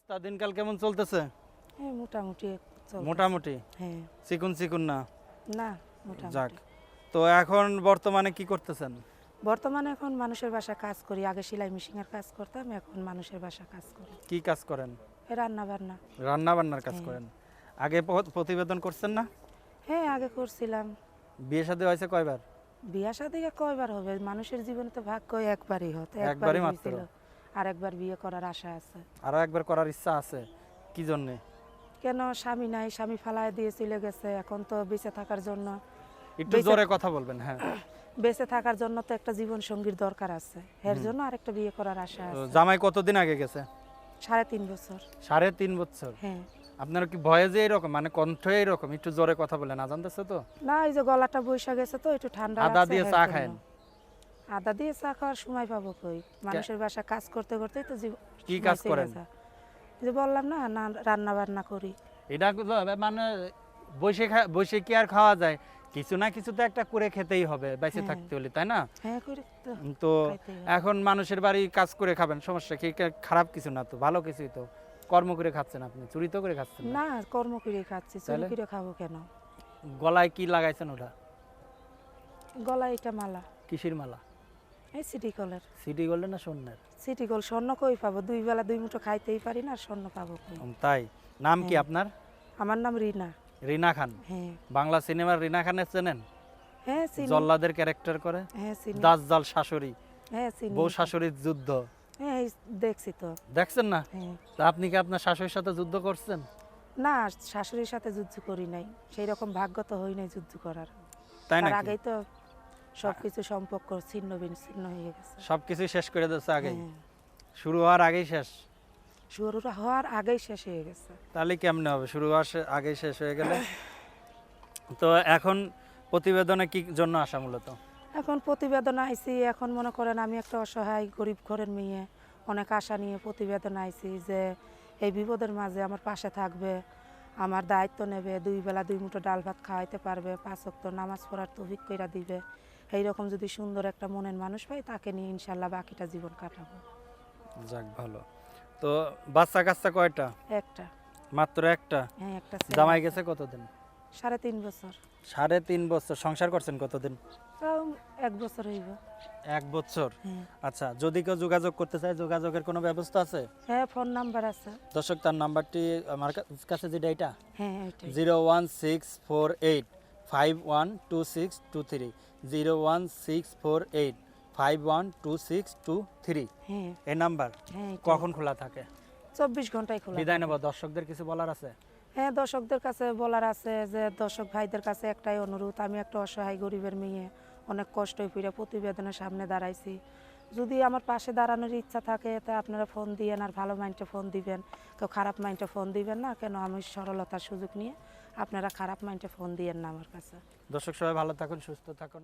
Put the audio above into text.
তা দিনকাল কেমন চলতেছে? হ্যাঁ মোটামুটি চলতেছে। মোটামুটি হ্যাঁ চিকুন চিকুন না? না যাক। মোটামুটি। তো এখন বর্তমানে কি করতেছেন? বর্তমানে এখন মানুষের বাসায় কাজ করি, আগে সেলাই মেশিনের কাজ করতাম, এখন মানুষের বাসায় কাজ করি। কি কাজ করেন? এ রান্না বান্না। রান্না বান্নার কাজ হ্যাঁ। করেন। আগে প্রতিবেদন করছেন না? হ্যাঁ আগে করছিলাম। বিয়ে শাদী হয়েছে কয়বার? বিয়া শাদী কয়বার হবে? মানুষের জীবনে তো ভাগ্য একবারই হতো, একবারই একবারই মাত্র। হয়েছিল। আর একবার বিয়ে করার আশা আছে। আরো একবার করার ইচ্ছা আছে? কি জন্যে? কেন স্বামী নাই, স্বামী ফালায় দিয়ে চলে গেছে, এখন তো বেঁচে থাকার জন্য একটু বেঁচে- জোরে কথা বলবেন। হ্যাঁ। বেঁচে থাকার জন্য তো একটা জীবন সঙ্গীর দরকার আছে, এর জন্য আরেকটা বিয়ে করার আশা তো আছে। জামাই কতদিন আগে গেছে? 3.5 বছর। 3.5 বছর? হ্যাঁ। আপনার কি ভয়ে যে এরকম, মানে কণ্ঠ এরকম? একটু জোরে কথা বলেন, আজান দিচ্ছে তো। না এই যে গলাটা বৈশা গেছে তো একটু ঠান্ডা আদা লাগছে, দিয়ে এর চা জন্য। খায়েন? আদা দিয়ে চা খাওয়ার সময় পাবো কই? মানুষের বাসা কাজ করতে করতেই তো কি সময় কাজ চলে করেন? যায়। এই যে বললাম না, না রান্না বান্না করি। এটা মানে বসে কি আর খাওয়া যায়? কিছু না কিছু তো একটা করে খেতেই হবে বেঁচে হ্যাঁ। থাকতে হলে, তাই না? হ্যাঁ করি তো। তো খাইতেই হবে। এখন মানুষের বাড়ি কাজ করে খাবেন, সমস্যা কি? খারাপ কিছু না তো, ভালো কিছুই তো। কর্ম করে খাচ্ছেন, আপনি চুরি তো করে খাচ্ছেন না। না কর্ম করে খাচ্ছি, চুরি তাহলে? করে খাবো কেন? গলায় কি লাগাইছেন ওটা? গলায় এটা মালা। কিসির মালা? এই সিটি কলের। সিটি গোল্ডের না স্বর্ণের? City gold. স্বর্ণ কই পাবো? 2 বেলা 2 মুঠো খাইতেই পারি না, আর স্বর্ণ পাবো কই? তাই? নাম কি হ্যাঁ। আপনার? আমার নাম রিনা। রিনা খান? হ্যাঁ। বাংলা সিনেমার রিনা খানের চেনেন? হ্যাঁ চিনি। জল্লাদের ক্যারেক্টার করে। হ্যাঁ চিনি। দাজ্জাল শাশুড়ি, হ্যাঁ চিনি। বউ শাশুড়ির যুদ্ধ হ্যাঁ এই দেখছি তো। দেখছেন না? হ্যাঁ। তা আপনি কি আপনার শাশুড়ির সাথে যুদ্ধ করছেন? না শাশুড়ির সাথে যুদ্ধ করি নাই, সেই রকম ভাগ্য তো হই নাই যুদ্ধ করার। তাই তার নাকি? আগেই তো সবকিছু সম্পর্ক ছিন্ন বিচ্ছিন্ন হয়ে গেছে। সবকিছু শেষ করে দিচ্ছে আগেই? হ্যাঁ। শুরু হওয়ার আগেই শেষ? শুরু হওয়ার আগেই শেষ হয়ে গেছে। তাহলে কেমনে হবে শুরু হওয়ার আগেই শেষ হয়ে গেলে? তো এখন প্রতিবেদনে কি জন্য আসা মূলত? এখন প্রতিবেদন আইছি, এখন মনে করেন আমি একটা অসহায় গরিব ঘরের মেয়ে, অনেক আশা নিয়ে প্রতিবেদন আইছি যে এই বিপদের মাঝে আমার পাশে থাকবে, আমার দায়িত্ব নেবে, 2 বেলা 2 মুঠো ডাল ভাত খাওয়াইতে পারবে, 5 ওয়াক্ত নামাজ পড়ার তৌফিক কইরা দিবে। এইরকম যদি সুন্দর একটা মনের মানুষ পাই, তাকে নিয়ে ইনশাল্লাহ বাকিটা জীবন কাটাবো। যাক ভালো। তো বাচ্চা কাচ্চা কয়টা? একটা। মাত্র একটা? হ্যাঁ একটা ছেলে জামাই আছে। গেছে কতদিন? 3.5 বছর। 3.5 বছর? সংসার করছেন কতদিন? তাও 1 বছর হইব। 1 বছর? হ্যাঁ। আচ্ছা, যদি কেউ যোগাযোগ করতে চায়, যোগাযোগের কোনো ব্যবস্থা আছে? হ্যাঁ ফোন নাম্বার আছে। দর্শক তার নাম্বারটি আমার কাছে, যেটা এটা হ্যাঁ ওইটাই। 01648512623, 01648512623, হ্যাঁ। এই নাম্বার। হ্যাঁ এটাই। কখন খোলা থাকে? 24 ঘন্টায় খোলা। বিদায় নেব, দর্শকদের কিছু বলার আছে? হ্যাঁ দর্শকদের কাছে বলার আছে যে দর্শক ভাইদের কাছে একটাই অনুরোধ, আমি একটা অসহায় গরিবের মেয়ে, অনেক কষ্ট করে প্রতিবেদনের সামনে দাঁড়াইছি। যদি আমার পাশে দাঁড়ানোর ইচ্ছা থাকে তা আপনারা ফোন দিয়েন, আর ভালো মাইন্ডে ফোন দিবেন, কেউ খারাপ মাইন্ডে ফোন দিবেন না। কেন আমি সরলতার সুযোগ নিয়ে, আপনারা খারাপ মাইন্ডে ফোন দিয়েন না আমার কাছে। দর্শক সবাই ভালো থাকুন, সুস্থ থাকুন।